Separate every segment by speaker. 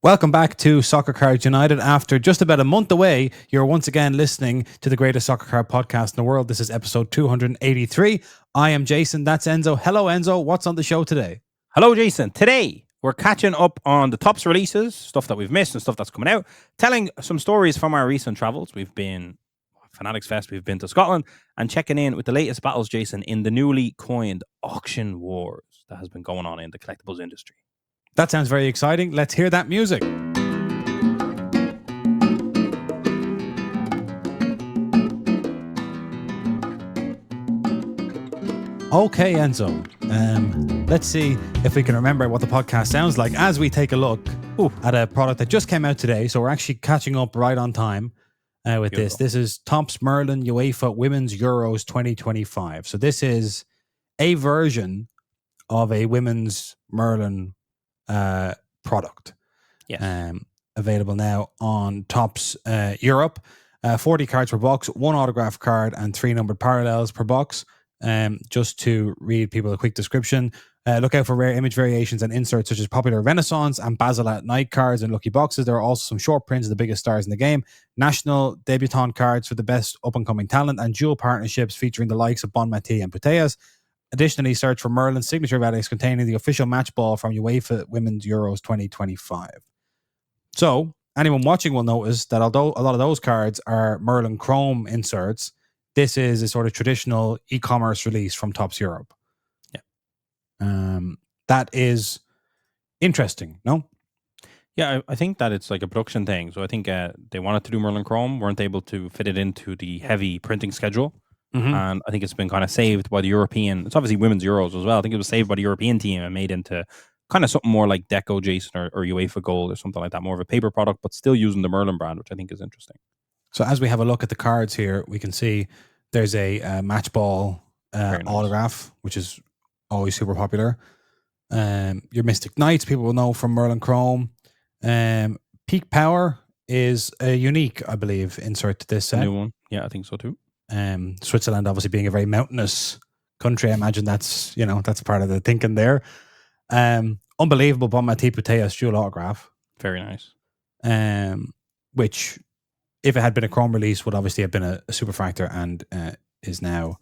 Speaker 1: Welcome back to Soccer Cards United. After just about a month away, you're once again listening to the greatest soccer card podcast in the world. This is episode 283. I am Jason. That's Enzo. Hello, Enzo. What's on the show today?
Speaker 2: Hello, Jason. Today, we're catching up on the Tops releases, stuff that we've missed and stuff that's coming out, telling some stories from our recent travels. We've been Fanatics Fest, we've been to Scotland, and checking in with the latest battles, Jason, in the newly coined auction wars that has been going on in the collectibles industry.
Speaker 1: That sounds very exciting. Let's hear that music. Okay, Enzo. Let's see if we can remember what the podcast sounds like as we take a look at a product that just came out today. So we're actually catching up right on time with this. This is Topps Merlin UEFA Women's Euros 2025. So this is a version of a women's Merlin product.
Speaker 2: Yes.
Speaker 1: Available now on Topps Europe. 40 cards per box, 1 autograph card, and 3 numbered parallels per box. Just to read people a quick description, look out for rare image variations and inserts such as popular Renaissance and Basil at Night cards and lucky boxes. There are also some short prints of the biggest stars in the game, national debutant cards for the best up-and-coming talent, and dual partnerships featuring the likes of Bon Mati and Putellas. Additionally, search for Merlin's signature relics containing the official match ball from UEFA Women's Euros 2025. So, anyone watching will notice that although a lot of those cards are Merlin Chrome inserts, this is a sort of traditional e-commerce release from Topps Europe.
Speaker 2: Yeah.
Speaker 1: That is interesting, no?
Speaker 2: Yeah, I think that it's like a production thing. So I think they wanted to do Merlin Chrome, weren't able to fit it into the heavy printing schedule. Mm-hmm. And I think it's been kind of saved by the European. It's obviously women's Euros as well. I think it was saved by the European team and made into kind of something more like Deco Jason or UEFA Gold or something like that. More of a paper product, but still using the Merlin brand, which I think is interesting.
Speaker 1: So as we have a look at the cards here, we can see there's a match ball autograph, which is always super popular. Your Mystic Knights, people will know from Merlin Chrome. Peak Power is a unique, I believe, insert to this set.
Speaker 2: A new one. Yeah, I think so too.
Speaker 1: Switzerland obviously being a very mountainous country, I imagine that's part of the thinking there. Unbelievable Bon Mati Putellas dual autograph.
Speaker 2: Very nice.
Speaker 1: Which, if it had been a Chrome release, would obviously have been a superfractor and is now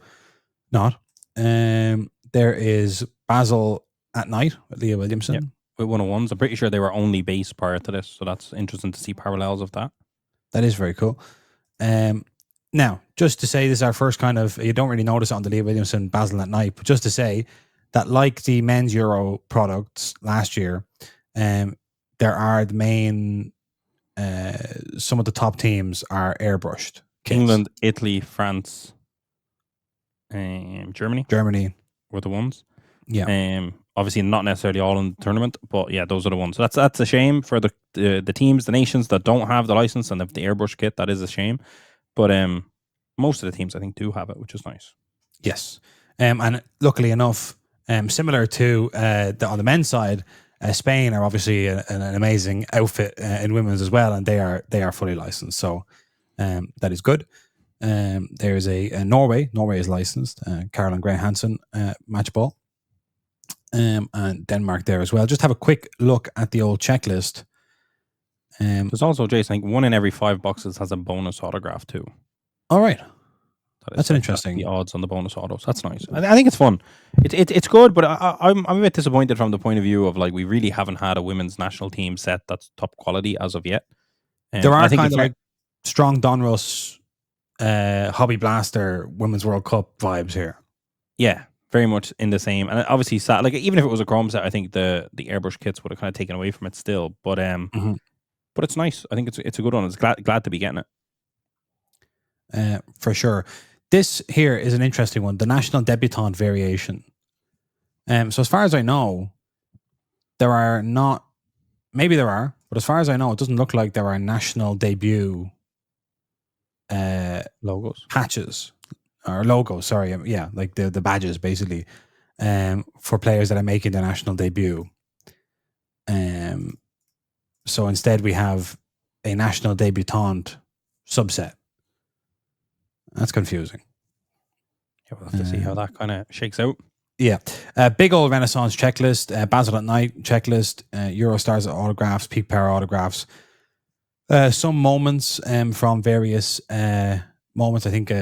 Speaker 1: not. There is Basil at Night with Leah Williamson.
Speaker 2: Yep. With 101s. I'm pretty sure they were only base prior to this, so that's interesting to see parallels of that.
Speaker 1: That is very cool. Now, just to say, this is our first kind of, you don't really notice it on the Leah Williamson Basil at Night, but just to say that like the men's Euro products last year, there are the main, some of the top teams are airbrushed.
Speaker 2: England, Italy, France, Germany were the ones.
Speaker 1: Yeah.
Speaker 2: Obviously not necessarily all in the tournament, but yeah, those are the ones. So that's a shame for the teams, the nations that don't have the license and have the airbrush kit. That is a shame. But most of the teams, I think, do have it, which is nice.
Speaker 1: Yes. And luckily enough, similar to on the men's side, Spain are obviously an amazing outfit in women's as well, and they are fully licensed. So that is good. There is a Norway. Norway is licensed. Caroline Gray Hansen match ball. And Denmark there as well. Just have a quick look at the old checklist.
Speaker 2: There's also, Jason, I think 1 in every 5 boxes has a bonus autograph too.
Speaker 1: All right. That's an interesting.
Speaker 2: The odds on the bonus autos. That's nice. I think it's fun. It's good, but I'm a bit disappointed from the point of view of like we really haven't had a women's national team set that's top quality as of yet.
Speaker 1: There are kind of like strong Donruss Hobby Blaster Women's World Cup vibes here.
Speaker 2: Yeah, very much in the same. And obviously, like even if it was a Chrome set, I think the airbrush kits would have kind of taken away from it still. But but it's nice. I think it's a good one. It's glad to be getting
Speaker 1: it. For sure. This here is an interesting one. The National Debutante variation. So as far as I know, there are not. Maybe there are, but as far as I know, it doesn't look like there are national debut
Speaker 2: logos,
Speaker 1: patches or logos. Sorry, yeah, like the badges basically for players that are making their national debut. So instead, we have a national debutante subset. That's confusing.
Speaker 2: Yeah, we'll have to see how that kind of shakes out.
Speaker 1: Yeah. Big old Renaissance checklist, Basil at Night checklist, Eurostars autographs, Peak Power autographs. Some moments from various moments. I think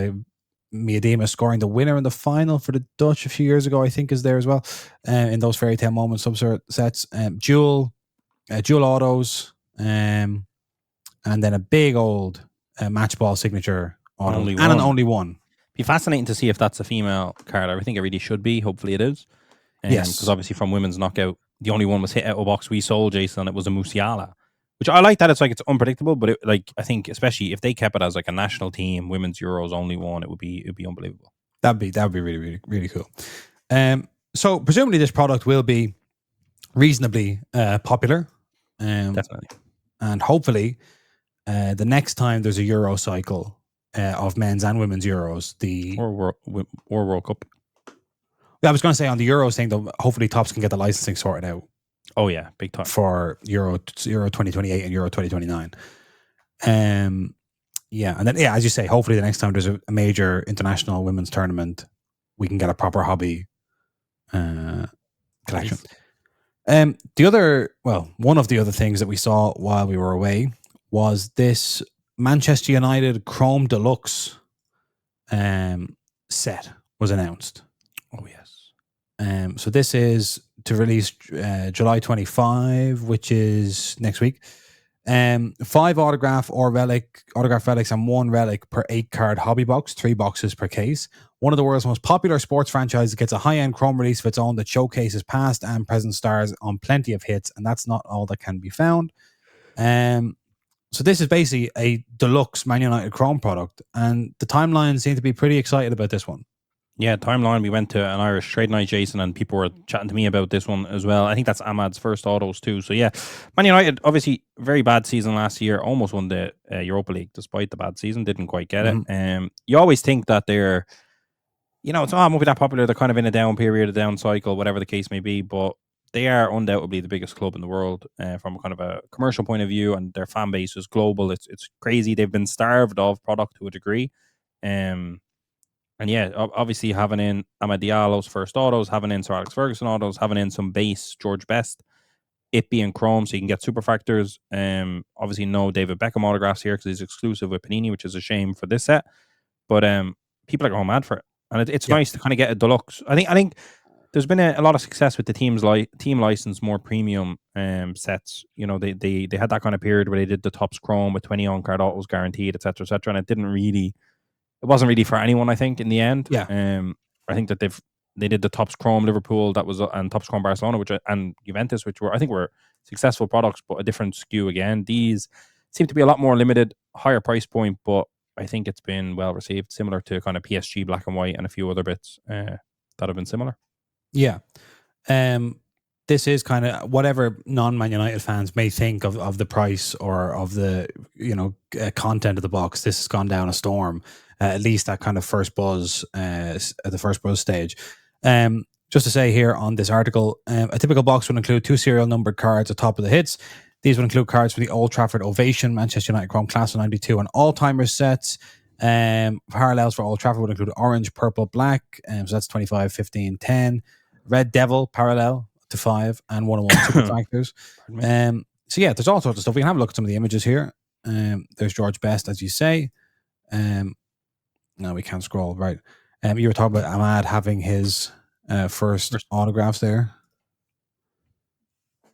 Speaker 1: Miedema scoring the winner in the final for the Dutch a few years ago, I think, is there as well. In those fairy tale moments, subsets. Dual autos, and then a big old match ball signature auto.
Speaker 2: Only
Speaker 1: and an
Speaker 2: one.
Speaker 1: only one.
Speaker 2: Be fascinating to see if that's a female card. I think it really should be. Hopefully it is.
Speaker 1: Yes.
Speaker 2: Because obviously from women's knockout, the only one was hit out of box we sold, Jason, and it was a Musiala. Which I like that it's unpredictable, but I think especially if they kept it as like a national team, women's Euros only one, it'd be unbelievable.
Speaker 1: That'd be really, really, really cool. So presumably this product will be reasonably popular.
Speaker 2: Definitely.
Speaker 1: And hopefully the next time there's a Euro cycle of men's and women's Euros,
Speaker 2: or World Cup.
Speaker 1: I was going to say on the Euros thing, though, hopefully Topps can get the licensing sorted out.
Speaker 2: Oh yeah, big time
Speaker 1: for Euro 2028 and Euro 2029. Yeah, and then as you say, hopefully the next time there's a major international women's tournament, we can get a proper hobby collection. One of the other things that we saw while we were away was this Manchester United Chrome Deluxe set was announced.
Speaker 2: Oh yes.
Speaker 1: So this is to release July 25, which is next week. 5 autograph relics and 1 relic per 8 card hobby box, 3 boxes per case. One of the world's most popular sports franchises gets a high-end chrome release of its own that showcases past and present stars on plenty of hits, and that's not all that can be found. So this is basically a deluxe Man United Chrome product, and the timeline seemed to be pretty excited about this one.
Speaker 2: Yeah, timeline. We went to an Irish trade night, Jason, and people were chatting to me about this one as well. I think that's Ahmad's first autos too. So yeah, Man United, obviously very bad season last year. Almost won the Europa League despite the bad season. Didn't quite get it. You always think that they're, it's not movie that popular. They're kind of in a down period, a down cycle, whatever the case may be. But they are undoubtedly the biggest club in the world from kind of a commercial point of view, and their fan base is global. It's crazy. They've been starved of product to a degree. And yeah, obviously having in Amad Diallo's first autos, having in Sir Alex Ferguson autos, having in some base George Best, it being chrome, so you can get super factors. Obviously no David Beckham autographs here because he's exclusive with Panini, which is a shame for this set. But people are going mad for it, and it's nice to kind of get a deluxe. I think there's been a lot of success with the team license more premium sets. They had that kind of period where they did the Topps Chrome with 20 on card autos guaranteed, etc., etc., and it wasn't really for anyone, I think, in the end.
Speaker 1: Yeah.
Speaker 2: I think that they did the Topps Chrome Liverpool and Topps Chrome Barcelona, and Juventus, which I think were successful products, but a different skew again. These seem to be a lot more limited, higher price point, but I think it's been well received, similar to kind of PSG Black and White and a few other bits that have been similar.
Speaker 1: Yeah. This is kind of whatever non-Man United fans may think of the price or of the content of the box. This has gone down a storm. At least that kind of first buzz at the first buzz stage. Just to say here on this article, a typical box would include 2 serial numbered cards at top of the hits. These would include cards for the Old Trafford Ovation, Manchester United Chrome Class of 92 and All-Timers sets. Parallels for Old Trafford would include orange, purple, black. So that's 25, 15, 10. Red Devil parallel to 5 and 101 super factors. So yeah, there's all sorts of stuff. We can have a look at some of the images here. There's George Best, as you say. No, we can't scroll. Right. You were talking about Ahmad having his first autographs there.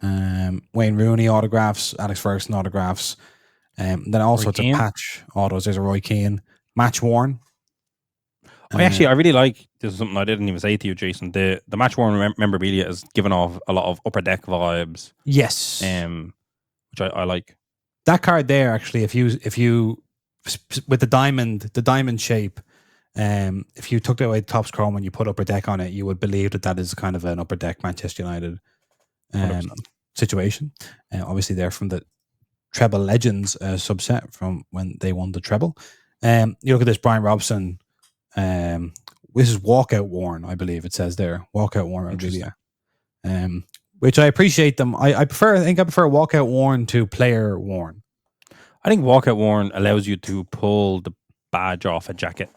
Speaker 1: Wayne Rooney autographs, Alex Ferguson autographs. Then all sorts of patch autos. There's a Roy Keane. Match worn.
Speaker 2: I really like, this is something I didn't even say to you, Jason. The match worn memorabilia is giving off a lot of Upper Deck vibes.
Speaker 1: Yes.
Speaker 2: Which I like.
Speaker 1: That card there, actually, if you with the diamond shape, if you took away the Topps Chrome and you put Upper Deck on it, you would believe that is kind of an Upper Deck Manchester United situation. Obviously, they're from the Treble Legends subset from when they won the treble. You look at this Brian Robson. This is walkout worn, I believe it says there. Walkout worn memorabilia. Which I appreciate them. I prefer walkout worn to player worn.
Speaker 2: I think walkout worn allows you to pull the badge off a jacket.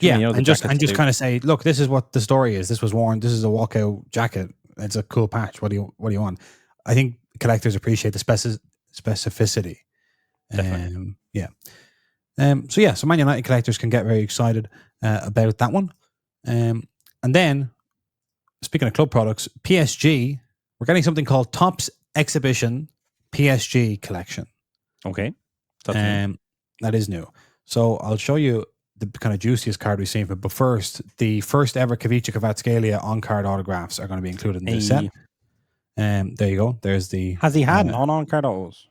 Speaker 2: Jimmy,
Speaker 1: Yeah,
Speaker 2: the
Speaker 1: and just
Speaker 2: jackets
Speaker 1: kind of say, look, this is what the story is. This was worn. This is a walkout jacket. It's a cool patch. What do you want? I think collectors appreciate the specificity.
Speaker 2: Definitely.
Speaker 1: Yeah. So Man United collectors can get very excited about that one. And then, speaking of club products, PSG, we're getting something called Topps Exhibition PSG Collection.
Speaker 2: Okay. That's new.
Speaker 1: That is new. So I'll show you the kind of juiciest card we've seen. But first, the first ever Kavica Kvaratskhelia on-card autographs are going to be included in this set. There you go. There's the...
Speaker 2: Has he had on-card autos?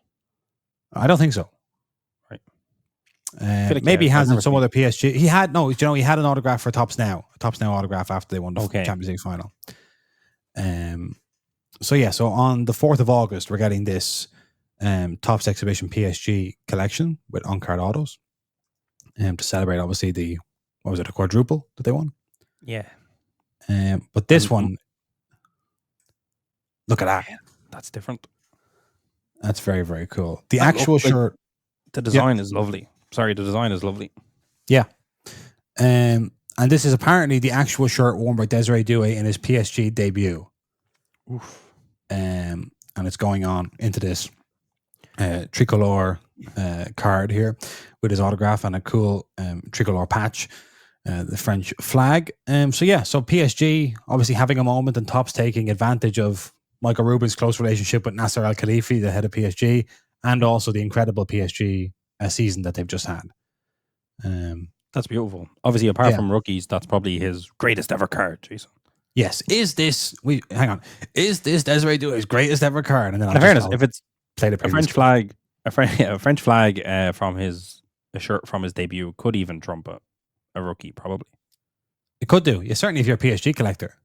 Speaker 1: I don't think so.
Speaker 2: Right.
Speaker 1: Like maybe he has in some other PSG. He had he had an autograph for Topps Now. A Topps Now autograph after they won the Champions League final. So on the 4th of August, we're getting this Topps Exhibition PSG collection with on-card autos. To celebrate, obviously, the quadruple that they won?
Speaker 2: Yeah.
Speaker 1: But this one, look at that.
Speaker 2: That's different.
Speaker 1: That's very, very cool. The actual shirt.
Speaker 2: The design is lovely. Sorry, the design is lovely.
Speaker 1: Yeah. And this is apparently the actual shirt worn by Desiree Doué in his PSG debut.
Speaker 2: Oof.
Speaker 1: And it's going on into this tricolor card here with his autograph and a cool tricolor patch, the French flag. So PSG obviously having a moment and Topps taking advantage of Michael Rubin's close relationship with Nasser Al Khelaifi, the head of PSG, and also the incredible PSG season that they've just had.
Speaker 2: That's beautiful. Obviously, apart from rookies, that's probably his greatest ever card, Jason.
Speaker 1: Yes. Is this Desiree Doué's greatest ever card? And then
Speaker 2: in fairness, if it's
Speaker 1: played
Speaker 2: a French flag, a French flag from his shirt from his debut could even trump a rookie, probably.
Speaker 1: It could do. Yeah, certainly if you're a PSG collector.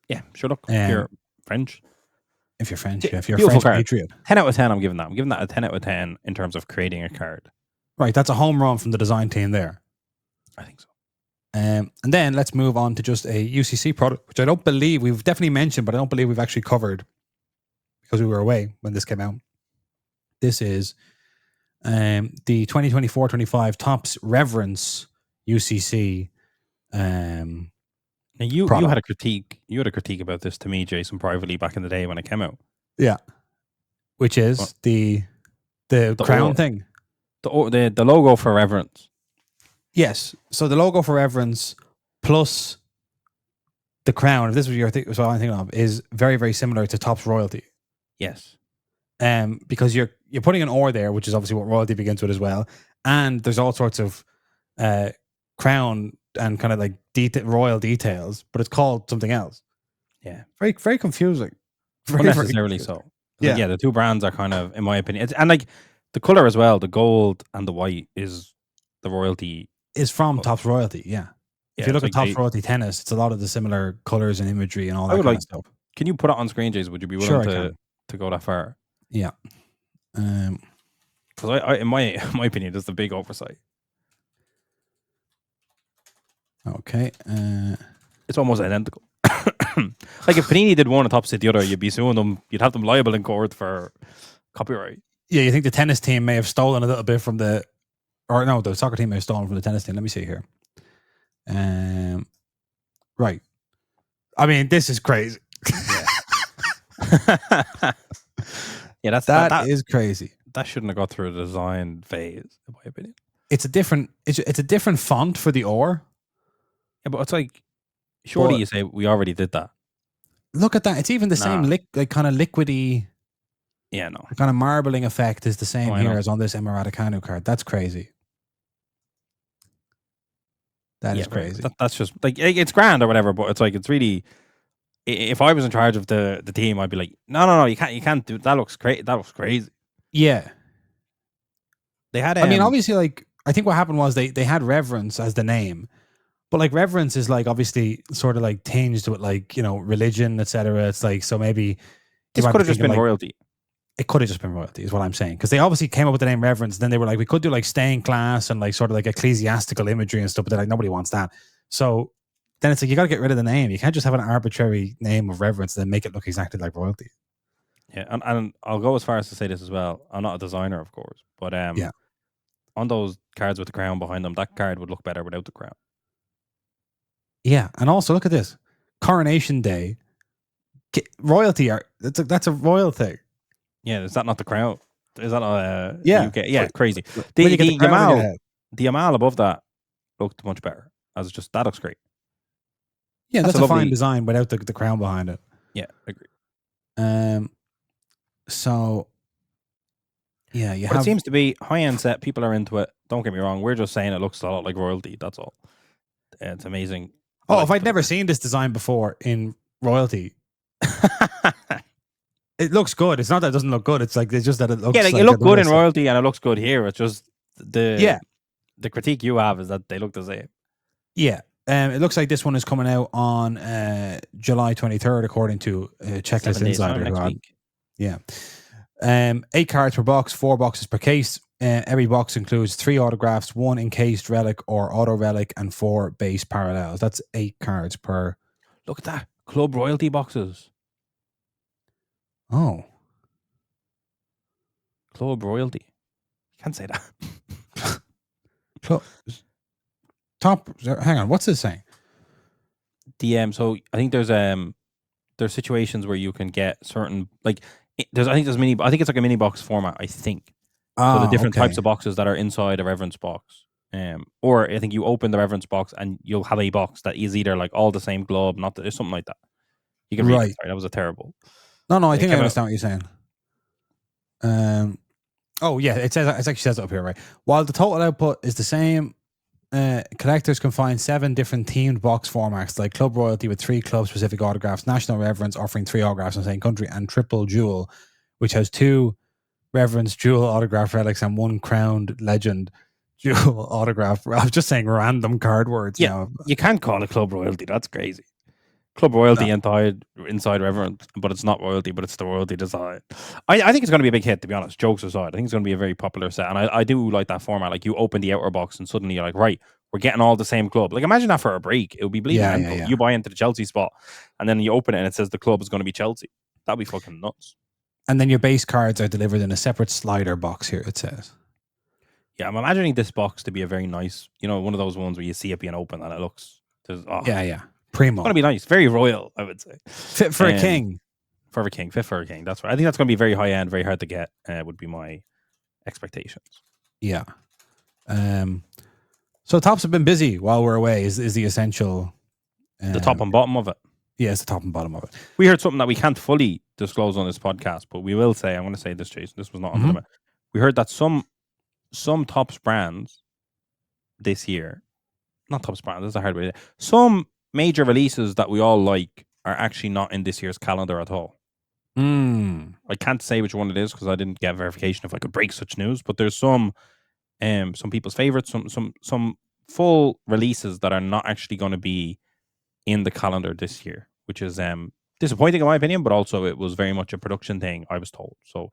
Speaker 2: Yeah, sure. Look, if you're French.
Speaker 1: If you're French, if you're a French patriot.
Speaker 2: 10 out of 10, I'm giving that. I'm giving that a 10 out of 10 in terms of creating a card.
Speaker 1: Right, that's a home run from the design team there.
Speaker 2: I think so.
Speaker 1: And then let's move on to just a UCC product, which I don't believe we've definitely mentioned, but I don't believe we've actually covered because we were away when this came out. This is the 2024-25 Topps Reverence UCC.
Speaker 2: Now you had a critique. You had a critique about this to me, Jason, privately back in the day when it came out.
Speaker 1: Yeah, which is the crown thing.
Speaker 2: The logo for Reverence.
Speaker 1: Yes. So the logo for Reverence plus the crown, if this was what I'm thinking of, is very, very similar to Topps Royalty.
Speaker 2: Yes.
Speaker 1: Because you're putting an or there, which is obviously what Royalty begins with as well. And there's all sorts of crown and kind of like royal details, but it's called something else.
Speaker 2: Yeah.
Speaker 1: Very, very confusing.
Speaker 2: Very, unnecessarily so.
Speaker 1: Yeah.
Speaker 2: Yeah, the two brands are kind of, in my opinion, and like the color as well, the gold and the white is the Royalty.
Speaker 1: Is from Topps Royalty, yeah. If you look at Topps Royalty tennis, it's a lot of the similar colors and imagery and all that kind of stuff.
Speaker 2: Can you put it on screen, Jason? Would you be willing to go that far?
Speaker 1: Yeah.
Speaker 2: Because in my opinion, that's the big oversight.
Speaker 1: Okay.
Speaker 2: It's almost identical. Like if Panini did one on top of the other, you'd be suing them. You'd have them liable in court for copyright.
Speaker 1: Yeah, you think the tennis team may have stolen a little bit from the soccer team may have stolen from the tennis team. Let me see here. Right. I mean, this is crazy.
Speaker 2: Yeah,
Speaker 1: that is crazy.
Speaker 2: That shouldn't have got through the design phase, in my opinion.
Speaker 1: It's a different font for the or.
Speaker 2: Yeah, but it's like, surely you say we already did that.
Speaker 1: Look at that. It's even the same kind of liquidy.
Speaker 2: Yeah, no.
Speaker 1: The kind of marbling effect is the same here as on this Emma Raducanu card. That's crazy. That is crazy.
Speaker 2: That's just like, it's grand or whatever, but it's like, it's really, if I was in charge of the team, I'd be like, no, you can't do that. Looks great. That looks crazy.
Speaker 1: Yeah.
Speaker 2: They had,
Speaker 1: I mean, obviously, like, I think what happened was they had Reverence as the name, but like Reverence is like obviously sort of like tinged with like, religion, etc. It's like, so maybe
Speaker 2: this could have just been Royalty.
Speaker 1: It could have just been Royalty, is what I'm saying. Because they obviously came up with the name Reverence. Then they were like, we could do like stained glass and like sort of like ecclesiastical imagery and stuff. But they're like, nobody wants that. So then it's like, you got to get rid of the name. You can't just have an arbitrary name of Reverence and then make it look exactly like Royalty.
Speaker 2: Yeah, and I'll go as far as to say this as well. I'm not a designer, of course. But on those cards with the crown behind them, that card would look better without the crown.
Speaker 1: Yeah, and also look at this. Coronation Day. Royalty art. That's a royal thing.
Speaker 2: Yeah, is that not the crown? Is that not
Speaker 1: Yeah.
Speaker 2: UK? Yeah, crazy.
Speaker 1: When you get the crown on your head.
Speaker 2: The Yamal above that looked much better. That looks great.
Speaker 1: Yeah, that's a fine design without the crown behind it.
Speaker 2: Yeah, I agree.
Speaker 1: So yeah,
Speaker 2: it seems to be high-end set. People are into it. Don't get me wrong. We're just saying it looks a lot like royalty. That's all. It's amazing.
Speaker 1: If I'd never seen this design before in royalty, it looks good. It's not that it doesn't look good. It's just that it looks.
Speaker 2: Yeah, like it looked good in royalty, and it looks good here. It's just the critique you have is that they look the same. Yeah.
Speaker 1: It looks like this one is coming out on July 23rd, according to Checklist Insider. Yeah. 8 cards per box, 4 boxes per case. Every box includes 3 autographs, 1 encased relic or auto relic, and 4 base parallels. That's 8 cards per.
Speaker 2: Look at that. Club royalty boxes.
Speaker 1: Oh.
Speaker 2: Club royalty. You can't say that.
Speaker 1: Hang on, what's this saying?
Speaker 2: So I think there's situations where you can get certain I think it's like a mini box format, I think. So the different types of boxes that are inside a Reverence box. Or I think you open the Reverence box and you'll have a box that is either like all the same globe, or something like that. You can read it. Sorry, that was a terrible.
Speaker 1: No, I think I understand what you're saying. Oh yeah, it actually says it up here, right? While the total output is the same, collectors can find 7 different themed box formats, like Club Royalty with 3 club-specific autographs, National Reverence offering 3 autographs in the same country, and Triple Jewel, which has 2 Reverence Jewel autograph relics and 1 Crowned Legend Jewel autograph. I'm just saying random card words now.
Speaker 2: You can't call it Club Royalty. That's crazy. Club Royalty inside Reverence, but it's not royalty, but it's the royalty design. I think it's going to be a big hit, to be honest. Jokes aside, I think it's going to be a very popular set, and I do like that format. Like, you open the outer box and suddenly you're like, right, we're getting all the same club. Like, imagine that for a break. It would be bleeding. Yeah. You buy into the Chelsea spot, and then you open it and it says the club is going to be Chelsea. That'd be fucking nuts.
Speaker 1: And then your base cards are delivered in a separate slider box here, it says.
Speaker 2: Yeah, I'm imagining this box to be a very nice, one of those ones where you see it being open and it looks...
Speaker 1: Yeah. Primo.
Speaker 2: It's going to be nice. Very royal, I would say.
Speaker 1: Fit for a king.
Speaker 2: Fit for a king. That's right. I think that's going to be very high end, very hard to get, would be my expectations.
Speaker 1: Yeah. So tops have been busy while we're away is the essential...
Speaker 2: the top and bottom of it.
Speaker 1: Yeah, it's the top and bottom of it.
Speaker 2: We heard something that we can't fully disclose on this podcast, but we will say, I'm going to say this, Jason, this was not on the limit. We heard that some Tops brands this year, not Tops brands, that's a hard way to say, some major releases that we all like are actually not in this year's calendar at all. I can't say which one it is because I didn't get verification if I could break such news, but there's some people's favorites, some full releases that are not actually going to be in the calendar this year, which is disappointing in my opinion, but also it was very much a production thing, I was told. So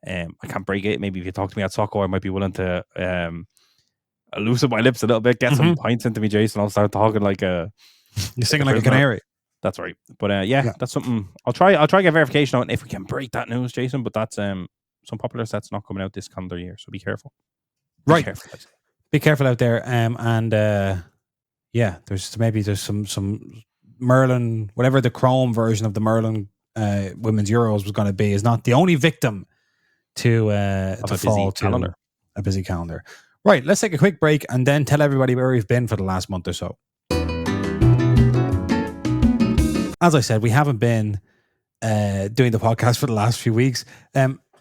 Speaker 2: I can't break it. Maybe if you talk to me at Soccer, I might be willing to loosen my lips a little bit, get some pints into me, Jason. I'll start talking like a...
Speaker 1: You're singing like a canary.
Speaker 2: That's right. But that's something I'll try get verification on if we can break that news, Jason. But that's some popular sets not coming out this calendar year, so be careful.
Speaker 1: Be careful out there. There's some Merlin, whatever the Chrome version of the Merlin Women's Euros was going to be, is not the only victim to fall to a busy calendar. Right, let's take a quick break and then tell everybody where we've been for the last month or so. As I said, we haven't been doing the podcast for the last few weeks.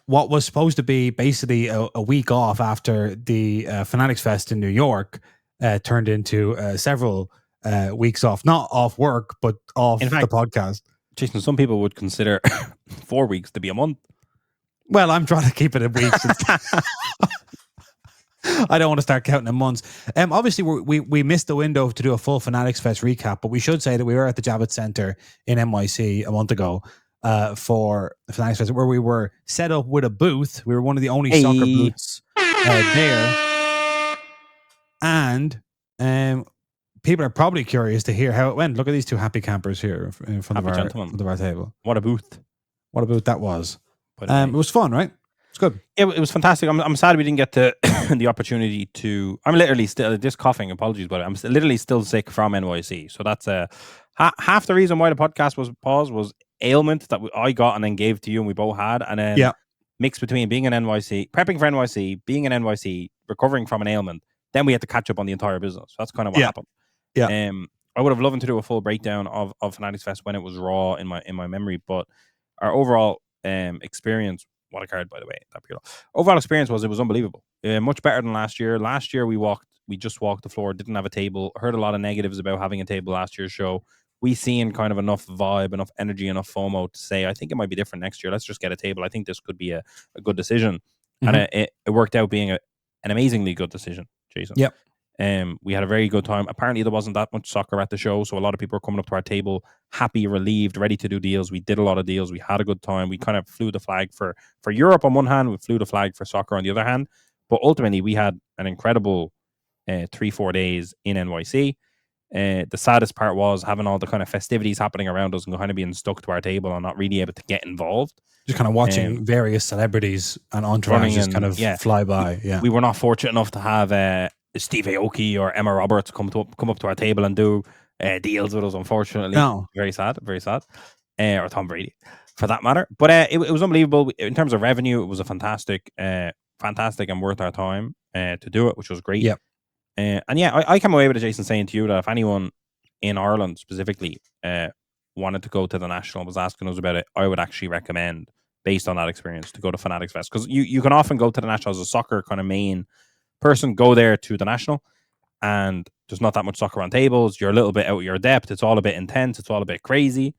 Speaker 1: What was supposed to be basically a week off after the Fanatics Fest in New York turned into several weeks off. Not off work, but off the podcast.
Speaker 2: Jason, some people would consider 4 weeks to be a month.
Speaker 1: Well, I'm trying to keep it in weeks. I don't want to start counting in months. Obviously, we missed the window to do a full Fanatics Fest recap, but we should say that we were at the Javits Center in NYC a month ago for the Fanatics Fest, where we were set up with a booth. We were one of the only soccer booths there. And people are probably curious to hear how it went. Look at these 2 happy campers here in front of our table.
Speaker 2: What a booth.
Speaker 1: What a booth that was. But it was fun, right? It's good.
Speaker 2: It was fantastic. I'm sad we didn't get the opportunity to. I'm literally still just coughing. Apologies, but I'm literally still sick from NYC. So that's half the reason why the podcast was paused was ailment that I got and then gave to you, and we both had, and then mixed between being in NYC, prepping for NYC, being in NYC, recovering from an ailment. Then we had to catch up on the entire business. So that's kind of what happened.
Speaker 1: Yeah.
Speaker 2: I would have loved to do a full breakdown of Fanatics Fest when it was raw in my memory, but our overall experience. What a card, by the way. That overall experience it was unbelievable. Much better than last year. Last year we just walked the floor, didn't have a table. Heard a lot of negatives about having a table last year's show. We seen kind of enough vibe, enough energy, enough FOMO to say, I think it might be different next year. Let's just get a table. I think this could be a good decision. Mm-hmm. And it worked out being an amazingly good decision, Jason.
Speaker 1: Yep.
Speaker 2: We had a very good time. Apparently there wasn't that much soccer at the show, so a lot of people were coming up to our table happy, relieved, ready to do deals. We did a lot of deals. We had a good time. We kind of flew the flag for Europe on one hand, we flew the flag for soccer on the other hand, but ultimately we had an incredible 3-4 days in NYC. The saddest part was having all the kind of festivities happening around us and kind of being stuck to our table and not really able to get involved.
Speaker 1: Just kind of watching various celebrities and entourage just kind of fly by.
Speaker 2: We were not fortunate enough to have Steve Aoki or Emma Roberts come up to our table and do deals with us, unfortunately.
Speaker 1: No.
Speaker 2: Very sad. Or Tom Brady, for that matter. But it was unbelievable. In terms of revenue, it was a fantastic and worth our time to do it, which was great.
Speaker 1: Yep.
Speaker 2: And yeah, I came away with it, Jason, saying to you that if anyone in Ireland specifically wanted to go to the National, was asking us about it, I would actually recommend, based on that experience, to go to Fanatics Fest. Because you can often go to the National as a soccer kind of main person, go there to the National, and there's not that much soccer on tables. You're a little bit out of your depth. It's all a bit intense. It's all a bit crazy.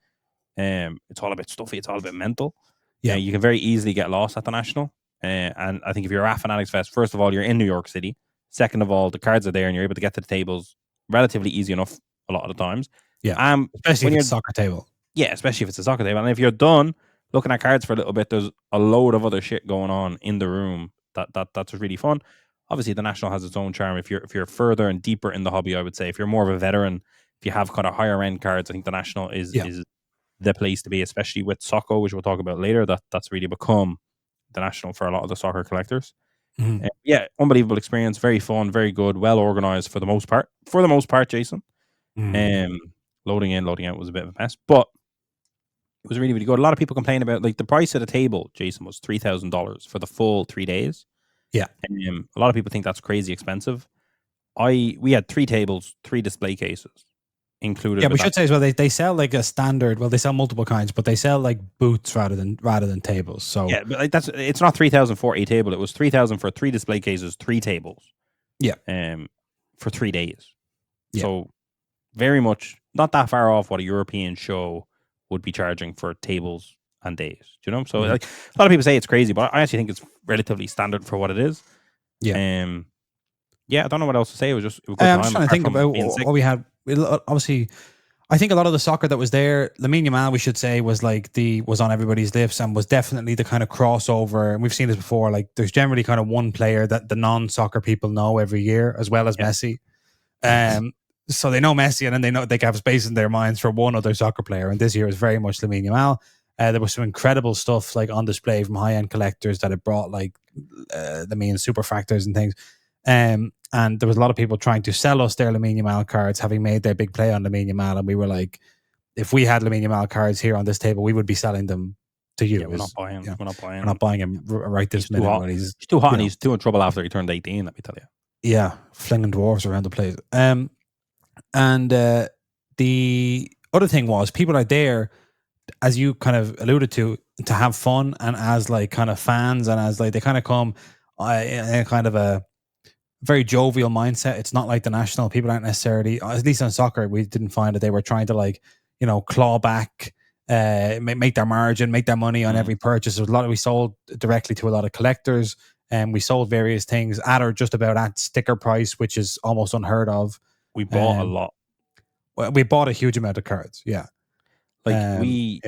Speaker 2: It's all a bit stuffy. It's all a bit mental. Yeah, you can very easily get lost at the National. And I think if you're at Fanatics Fest, first of all, you're in New York City. Second of all, the cards are there and you're able to get to the tables relatively easy enough a lot of the times.
Speaker 1: Yeah, especially if it's a soccer table.
Speaker 2: Yeah, especially if it's a soccer table. And if you're done looking at cards for a little bit, there's a load of other shit going on in the room that's really fun. Obviously, the National has its own charm. If you're further and deeper in the hobby, I would say, if you're more of a veteran, if you have kind of higher end cards, I think the National is the place to be, especially with Socko, which we'll talk about later. That's really become the National for a lot of the soccer collectors.
Speaker 1: Mm-hmm.
Speaker 2: Unbelievable experience, very fun, very good, well organized for the most part. Jason.
Speaker 1: Mm-hmm.
Speaker 2: Loading in, loading out was a bit of a mess, but it was really, really good. A lot of people complain about the price of the table, Jason, was $3,000 for the full 3 days.
Speaker 1: Yeah.
Speaker 2: A lot of people think that's crazy expensive. We had 3 tables, 3 display cases included.
Speaker 1: Yeah, we should say as well, they sell like a standard, well, they sell multiple kinds, but they sell like booths rather than tables. So
Speaker 2: yeah, but it's not 3,000 for a table. It was 3,000 for 3 display cases, 3 tables.
Speaker 1: Yeah.
Speaker 2: For 3 days.
Speaker 1: Yeah.
Speaker 2: So very much not that far off what a European show would be charging for tables and days. Do you know? So like a lot of people say it's crazy, but I actually think it's relatively standard for what it is.
Speaker 1: Yeah.
Speaker 2: I don't know what else to say. It was just a good
Speaker 1: I'm
Speaker 2: time.
Speaker 1: just trying to think about what we had. Obviously, I think a lot of the soccer that was there, Lamine Yamal, we should say, was on everybody's lips and was definitely the kind of crossover. And we've seen this before. Like, there's generally kind of one player that the non-soccer people know every year, as well as Messi. So they know Messi, and then they know they have space in their minds for one other soccer player. And this year is very much Lamine Yamal. There was some incredible stuff like on display from high-end collectors that had brought like Lamine superfractors and things. And there was a lot of people trying to sell us their Lamine Yamal cards, having made their big play on Lamine Yamal, and we were like, if we had Lamine Yamal cards here on this table, we would be selling them to you.
Speaker 2: Yeah, we're not buying.
Speaker 1: Yeah,
Speaker 2: we're not buying.
Speaker 1: We're not buying him right this minute.
Speaker 2: He's too hot, and he's too in trouble after he turned 18. Let me tell you.
Speaker 1: Yeah, flinging dwarves around the place. And the other thing was, people are there, as you kind of alluded to have fun, and as like kind of fans, and as like they kind of come in a kind of a very jovial mindset. It's not like the National. People aren't necessarily, at least on soccer, we didn't find that they were trying to like, claw back, make their margin, make their money on every purchase. There was we sold directly to a lot of collectors, and we sold various things at or just about at sticker price, which is almost unheard of.
Speaker 2: We bought a lot.
Speaker 1: Well, we bought a huge amount of cards. Yeah.
Speaker 2: We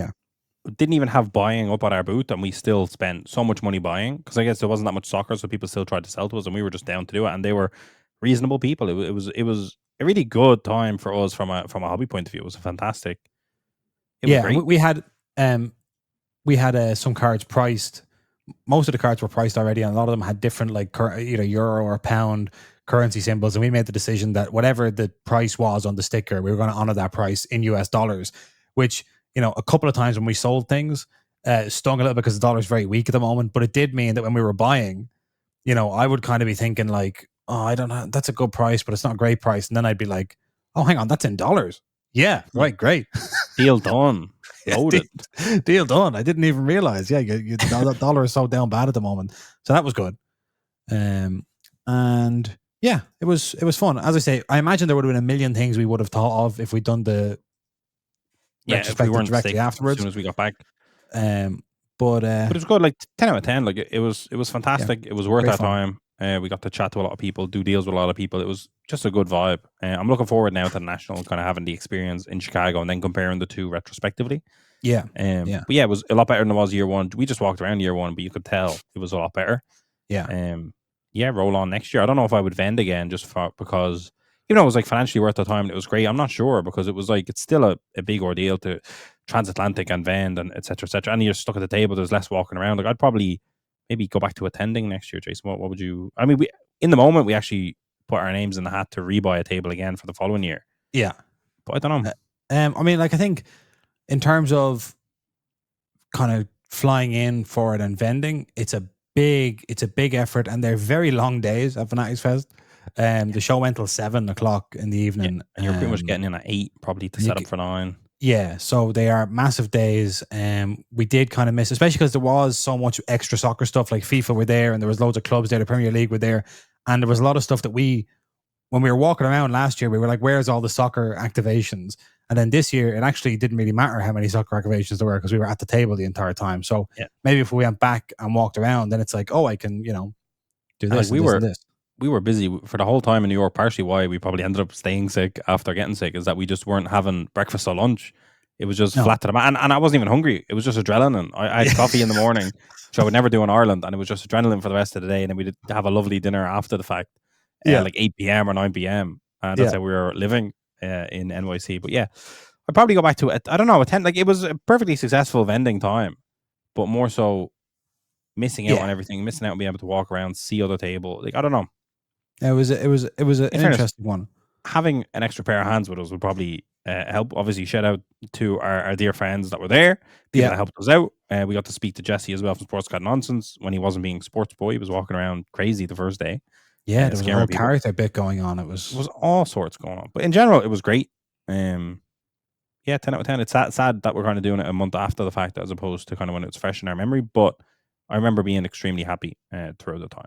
Speaker 2: didn't even have buying up at our booth, and we still spent so much money buying, because I guess there wasn't that much soccer, so people still tried to sell to us, and we were just down to do it, and they were reasonable people. It was a really good time for us from a hobby point of view. It was fantastic. It was great.
Speaker 1: We had some cards priced most of the cards were priced already, and a lot of them had different like either euro or pound currency symbols. And we made the decision that whatever the price was on the sticker, we were going to honor that price in US dollars. Which, you know, a couple of times when we sold things, stung a little bit because the dollar's very weak at the moment. But it did mean that when we were buying, you know, I would kind of be thinking like, oh, I don't know, that's a good price, but it's not a great price. And then I'd be like, oh, hang on, that's in dollars. Yeah, right, great.
Speaker 2: Deal done. Loaded.
Speaker 1: Deal done. I didn't even realize. Yeah, the dollar is so down bad at the moment. So that was good. And yeah, it was fun. As I say, I imagine there would have been a million things we would have thought of if we'd done the
Speaker 2: if we weren't
Speaker 1: directly afterwards.
Speaker 2: As soon as we got back.
Speaker 1: But
Speaker 2: it was good, like 10 out of 10. Like it was fantastic. It was worth our time. We got to chat to a lot of people, do deals with a lot of people. It was just a good vibe. I'm looking forward now to the national, kind of having the experience in Chicago and then comparing the two retrospectively.
Speaker 1: Yeah.
Speaker 2: But yeah, it was a lot better than it was year one. We just walked around year one, but you could tell it was a lot better.
Speaker 1: Yeah.
Speaker 2: Yeah, roll on next year. I don't know if I would vend again because, you know, it was like financially worth the time. And it was great. I'm not sure because it was like, it's still a big ordeal to transatlantic and vend and et cetera, et cetera. And you're stuck at the table. There's less walking around. Like I'd probably maybe go back to attending next year, Jason. What would you? I mean, in the moment we actually put our names in the hat to rebuy a table again for the following year.
Speaker 1: Yeah,
Speaker 2: but I don't know.
Speaker 1: I mean, like I think in terms of kind of flying in for it and vending, it's a big effort, and they're very long days at Fanatics Fest. The show went till 7:00 in the evening,
Speaker 2: yeah, and you're pretty much getting in at 8 probably to set up for 9.
Speaker 1: Yeah, so they are massive days. We did kind of miss, especially because there was so much extra soccer stuff, like FIFA were there, and there was loads of clubs there. The Premier League were there, and there was a lot of stuff that when we were walking around last year, we were like, "Where's all the soccer activations?" And then this year, it actually didn't really matter how many soccer activations there were because we were at the table the entire time. So maybe if we went back and walked around, then it's like, oh, I can, you know, do this.
Speaker 2: Like we were busy for the whole time in New York. Partially why we probably ended up staying sick after getting sick is that we just weren't having breakfast or lunch. It was just flat to the mat, and I wasn't even hungry. It was just adrenaline. I had coffee in the morning, which I would never do in Ireland, and it was just adrenaline for the rest of the day. And then we did have a lovely dinner after the fact, like 8 p.m. or 9 p.m. And that's how we were living in NYC. But yeah, I'd probably go back to it. I don't know, like it was a perfectly successful vending time, but more so missing out on everything, missing out on being able to walk around, see other table. Like I don't know.
Speaker 1: It was an interesting one.
Speaker 2: Having an extra pair of hands with us would probably help. Obviously, shout out to our dear friends that were there. People that helped us out. We got to speak to Jesse as well from Sports Cat Nonsense when he wasn't being sports boy. He was walking around crazy the first day.
Speaker 1: Yeah, there was a whole character bit going on. It was
Speaker 2: all sorts going on. But in general, it was great. 10 out of 10. It's sad that we're kind of doing it a month after the fact as opposed to kind of when it was fresh in our memory. But I remember being extremely happy throughout the time.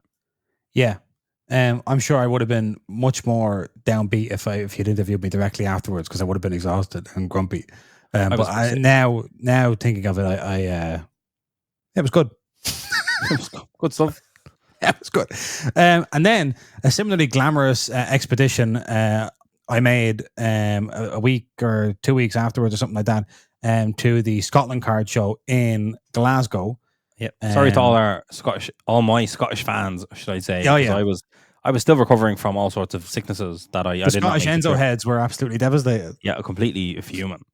Speaker 2: Yeah.
Speaker 1: I'm sure I would have been much more downbeat if you'd interviewed me directly afterwards because I would have been exhausted and grumpy. But now thinking of it, it was good.
Speaker 2: It was good stuff.
Speaker 1: Yeah, it was good. And then a similarly glamorous expedition I made a week or 2 weeks afterwards or something like that to the Scotland card show in Glasgow.
Speaker 2: Yeah, sorry to all my Scottish fans, should I say?
Speaker 1: Oh yeah,
Speaker 2: I was still recovering from all sorts of sicknesses that I did
Speaker 1: Scottish Enzo heads were absolutely devastated.
Speaker 2: Yeah, completely fuming.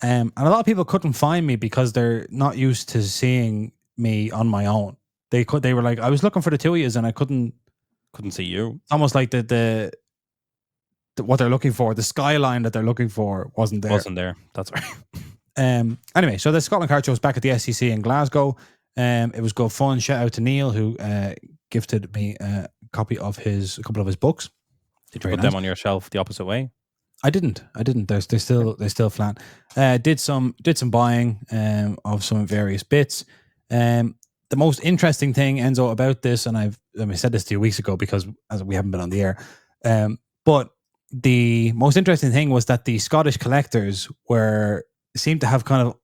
Speaker 1: And a lot of people couldn't find me because they're not used to seeing me on my own. They were like, I was looking for the two of yous and I couldn't
Speaker 2: see you.
Speaker 1: It's almost like the what they're looking for, the skyline that they're looking for wasn't there.
Speaker 2: That's right.
Speaker 1: Anyway, so the Scotland card show was back at the SCC in Glasgow. It was good fun. Shout out to Neil who gifted me a couple of his books.
Speaker 2: Did you put them on your shelf the opposite way?
Speaker 1: I didn't. They're still flat. Did some buying of some various bits. The most interesting thing, Enzo, about this, and I said this to you weeks ago because as we haven't been on the air, but the most interesting thing was that the Scottish collectors seemed to have kind of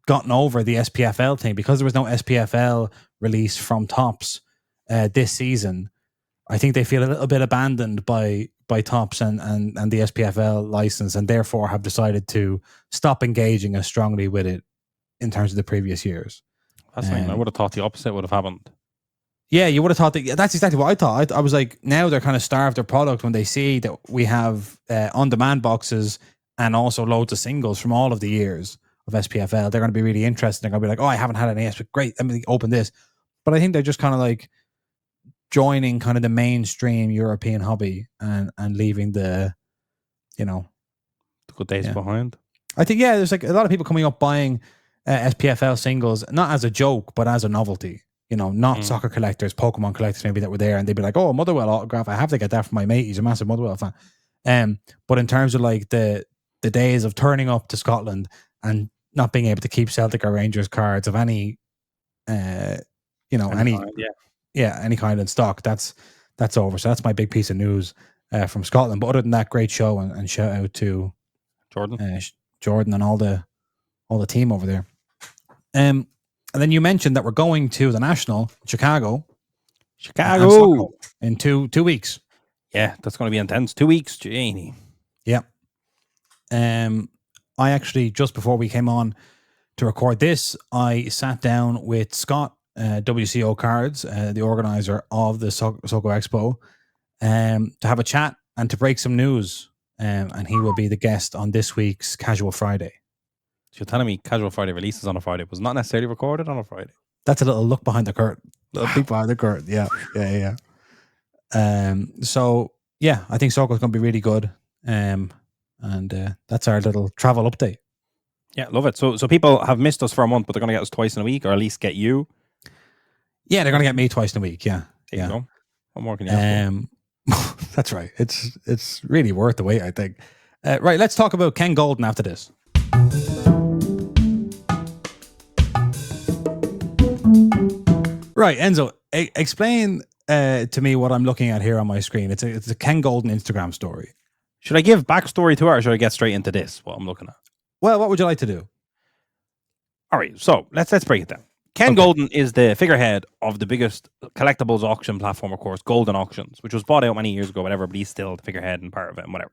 Speaker 1: gotten over the SPFL thing because there was no SPFL release from Topps this season. I think they feel a little bit abandoned by Topps and the SPFL license, and therefore have decided to stop engaging as strongly with it in terms of the previous years.
Speaker 2: That's fine. I would have thought the opposite would have happened.
Speaker 1: Yeah, you would have thought that. That's exactly what I thought. I was like, now they're kind of starved their product when they see that we have on-demand boxes and also loads of singles from all of the years of SPFL. They're going to be really interested. They're going to be like, oh, I haven't had any SP. Great, let me open this. but I think they're just kind of like joining kind of the mainstream European hobby and leaving the
Speaker 2: good days behind.
Speaker 1: I think there's like a lot of people coming up buying SPFL singles not as a joke but as a novelty. Not soccer collectors, Pokemon collectors maybe that were there, and they'd be like, "Oh, a Motherwell autograph! I have to get that for my mate. He's a massive Motherwell fan." But in terms of like the days of turning up to Scotland and not being able to keep Celtic or Rangers cards of any, any kind in stock, that's over. So that's my big piece of news from Scotland. But other than that, great show, and shout out to Jordan and all the team over there. And then you mentioned that we're going to the National Chicago in two weeks.
Speaker 2: Yeah, that's going to be intense. 2 weeks, Janie.
Speaker 1: Yeah. I actually, just before we came on to record this, I sat down with Scott, WCO Cards, the organizer of the Soco Expo, to have a chat and to break some news. And he will be the guest on this week's Casual Friday.
Speaker 2: So you're telling me Casual Friday releases on a Friday, was not necessarily recorded on a Friday.
Speaker 1: That's a little look behind the curtain. Peek behind the curtain. Yeah. So yeah, I think Soco's going to be really good. And that's our little travel update.
Speaker 2: Yeah, love it. So people have missed us for a month, but they're going to get us twice in a week, or at least get you.
Speaker 1: Yeah, they're going to get me twice in a week. Yeah.
Speaker 2: There you go. What more can you ask for?
Speaker 1: That's right. It's really worth the wait, I think. Right, let's talk about Ken Goldin after this. Right, Enzo, explain to me what I'm looking at here on my screen. It's a Ken Goldin Instagram story.
Speaker 2: Should I give backstory to it, or should I get straight into this? What I'm looking at.
Speaker 1: Well, what would you like to do?
Speaker 2: All right, so let's break it down. Ken Goldin is the figurehead of the biggest collectibles auction platform, of course, Goldin Auctions, which was bought out many years ago, whatever, but he's still the figurehead and part of it and whatever.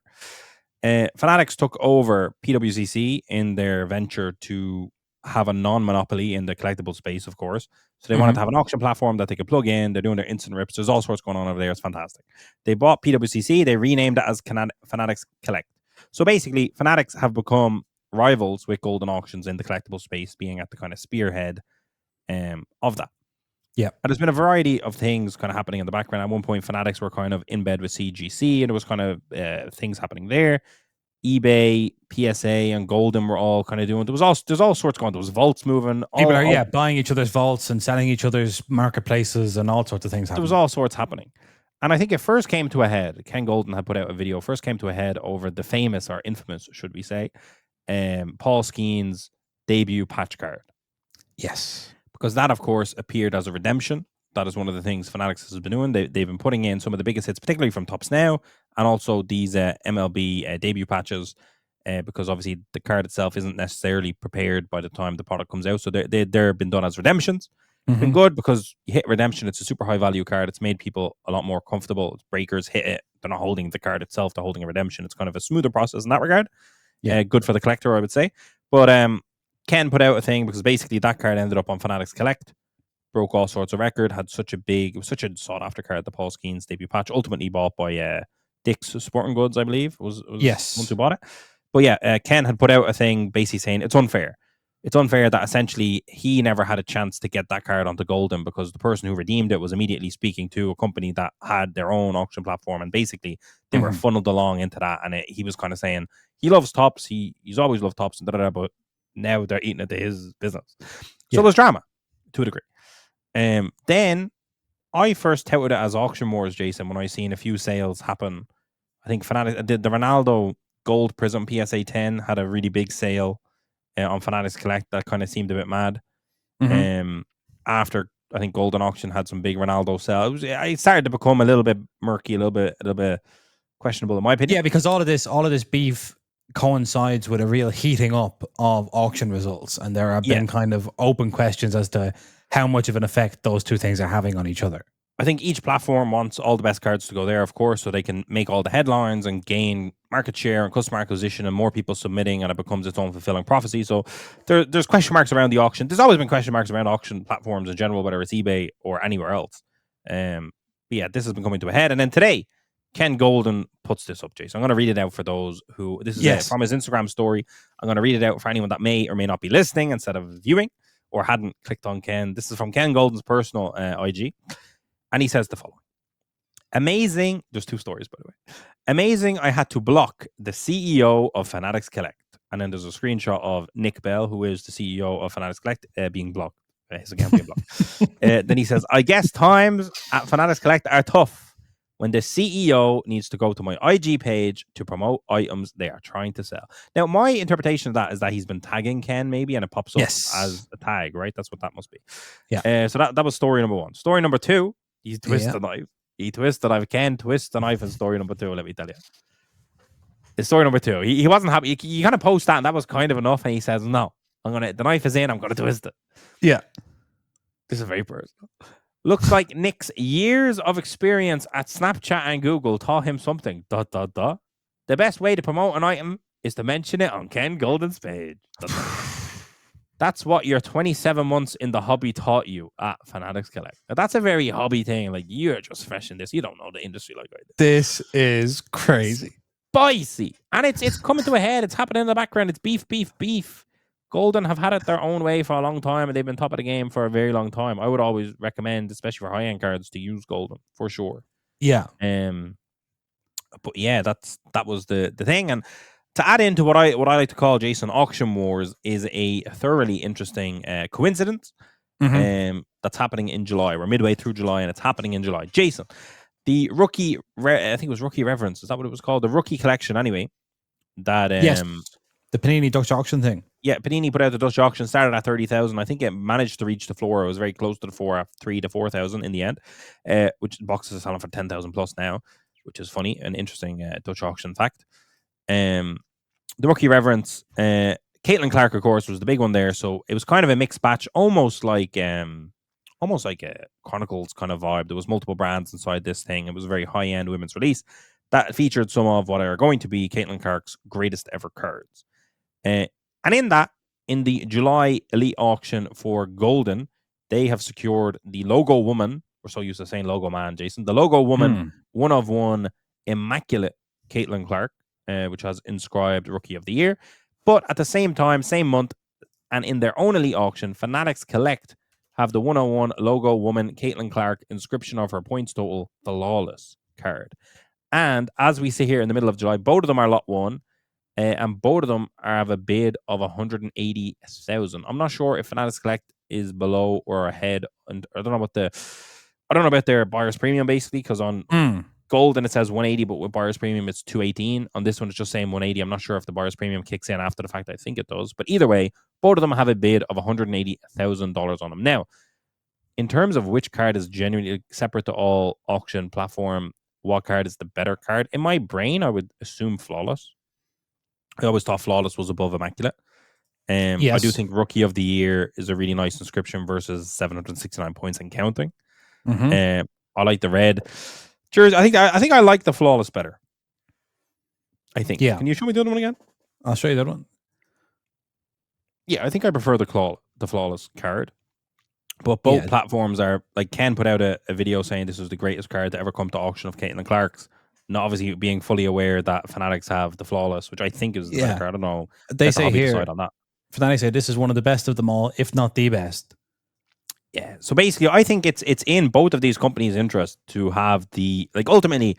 Speaker 2: Fanatics took over PWCC in their venture to have a non-monopoly in the collectible space, of course. So they wanted to have an auction platform that they could plug in. They're doing their instant rips. There's all sorts going on over there. It's fantastic. They bought PWCC. They renamed it as Fanatics Collect. So basically, Fanatics have become rivals with Goldin Auctions in the collectible space, being at the kind of spearhead of that.
Speaker 1: Yeah.
Speaker 2: And there's been a variety of things kind of happening in the background. At one point, Fanatics were kind of in bed with CGC, and there was kind of things happening there. eBay, PSA, and Goldin were all kind of doing. There's all sorts going on. There was vaults moving.
Speaker 1: People are buying each other's vaults and selling each other's marketplaces and all sorts of things happening.
Speaker 2: There was all sorts happening. And I think it first came to a head. Ken Goldin had put out a video. First came to a head over the famous, or infamous, should we say, Paul Skeen's debut patch card.
Speaker 1: Yes.
Speaker 2: Because that, of course, appeared as a redemption. That is one of the things Fanatics has been doing. They've been putting in some of the biggest hits, particularly from Tops Now, and also these MLB debut patches, because obviously the card itself isn't necessarily prepared by the time the product comes out. So they're been done as redemptions. It's been good because you hit redemption. It's a super high value card. It's made people a lot more comfortable. Breakers hit it. They're not holding the card itself. They're holding a redemption. It's kind of a smoother process in that regard. Yeah, good for the collector, I would say. But Ken put out a thing because basically that card ended up on Fanatics Collect, broke all sorts of record, it was such a sought after card, the Paul Skeen's debut patch, ultimately bought by Dick's Sporting Goods, I believe, was
Speaker 1: yes,
Speaker 2: the ones who bought it. But yeah, Ken had put out a thing basically saying it's unfair. It's unfair that essentially he never had a chance to get that card onto Goldin because the person who redeemed it was immediately speaking to a company that had their own auction platform, and basically they were funneled along into that. And he was kind of saying he loves Tops, he's always loved Tops, and but now they're eating into his business. So there's drama to a degree. Then I first touted it as auction wars, Jason, when I seen a few sales happen. I think Fanatics, the Ronaldo Gold Prism PSA 10 had a really big sale on Fanatics Collect that kind of seemed a bit mad. After I think Goldin Auction had some big Ronaldo sales, it started to become a little bit murky, a little bit questionable in my opinion.
Speaker 1: Yeah, because all of this beef coincides with a real heating up of auction results, and there have been kind of open questions as to how much of an effect those two things are having on each other.
Speaker 2: I think each platform wants all the best cards to go there, of course, so they can make all the headlines and gain market share and customer acquisition and more people submitting, and it becomes its own fulfilling prophecy. So there's question marks around the auction. There's always been question marks around auction platforms in general, whether it's eBay or anywhere else. But yeah, this has been coming to a head. And then today, Ken Goldin puts this up, Jason. I'm going to read it out for those who... This is from his Instagram story. I'm going to read it out for anyone that may or may not be listening instead of viewing. or hadn't clicked on Ken. This is from Ken Goldin's personal IG. And he says the following. Amazing. There's 2 stories, by the way. Amazing. I had to block the CEO of Fanatics Collect. And then there's a screenshot of Nick Bell, who is the CEO of Fanatics Collect, being blocked. His account being blocked. Then he says, I guess times at Fanatics Collect are tough when the CEO needs to go to my IG page to promote items they are trying to sell. Now, my interpretation of that is that he's been tagging Ken maybe, and it pops up as a tag, right? That's what that must be.
Speaker 1: Yeah.
Speaker 2: So that was story number 1. Story number 2, he twists the knife. He twists the knife. Ken twists the knife in story number 2, let me tell you. It's story number 2. He wasn't happy. You kind of post that, and that was kind of enough, and he says, no, the knife is in, I'm going to twist it.
Speaker 1: Yeah.
Speaker 2: This is very personal. Looks like Nick's years of experience at Snapchat and Google taught him something. ... The best way to promote an item is to mention it on Ken Goldin's page. ... That's what your 27 months in the hobby taught you at Fanatics Collect. Now, that's a very hobby thing. Like, you're just fresh in this. You don't know the industry like I do.
Speaker 1: This is crazy.
Speaker 2: Spicy. And it's coming to a head. It's happening in the background. It's beef. Goldin have had it their own way for a long time, and they've been top of the game for a very long time. I would always recommend, especially for high-end cards, to use Goldin for sure.
Speaker 1: Yeah.
Speaker 2: But yeah, that was the thing. And to add into what I like to call, Jason, Auction Wars is a thoroughly interesting coincidence that's happening in July. We're midway through July, and it's happening in July. Jason, the rookie, I think it was Rookie Reverence. Is that what it was called? The rookie collection, anyway. That
Speaker 1: yes, the Panini Dutch auction thing.
Speaker 2: Yeah, Panini put out the Dutch auction, started at 30,000. I think it managed to reach the floor. It was very close to the floor at 3,000 to 4,000 in the end, which boxes are selling for 10,000 plus now, which is funny, an interesting Dutch auction fact. The Rookie Reverence, Caitlyn Clark, of course, was the big one there. So it was kind of a mixed batch, almost like a Chronicles kind of vibe. There was multiple brands inside this thing. It was a very high-end women's release that featured some of what are going to be Caitlyn Clark's greatest ever cards. And in the July Elite auction for Goldin, they have secured the Logo Woman. We're so used to saying Logo Man, Jason. The Logo Woman, 1/1 immaculate Caitlyn Clark, which has inscribed Rookie of the Year. But at the same time, same month, and in their own Elite auction, Fanatics Collect have the 1/1 Logo Woman Caitlyn Clark inscription of her points total, Flawless card. And as we see here in the middle of July, both of them are lot 1. And both of them have a bid of 180,000. I'm not sure if Fanatics Collect is below or ahead, and I don't know about their buyer's premium basically, because on Goldin it says 180, but with buyer's premium it's 218. On this one it's just saying 180. I'm not sure if the buyer's premium kicks in after the fact. I think it does, but either way, both of them have a bid of $180,000 on them. Now, in terms of which card is genuinely separate to all auction platform, what card is the better card? In my brain, I would assume Flawless. I always thought Flawless was above Immaculate. Yes. I do think Rookie of the Year is a really nice inscription versus 769 points and counting. I like the red jersey. I think I like the Flawless better. I think. Yeah. Can you show me the other one again?
Speaker 1: I'll show you the other one.
Speaker 2: Yeah, I think I prefer the Flawless card. But both platforms are, like, Ken put out a video saying this was the greatest card to ever come to auction of Caitlyn Clark's. Not obviously being fully aware that Fanatics have the Flawless, which I think is the better card. I don't know.
Speaker 1: They say here, on that. Fanatics say this is one of the best of them all, if not the best.
Speaker 2: Yeah. So basically, I think it's in both of these companies' interest to have ultimately,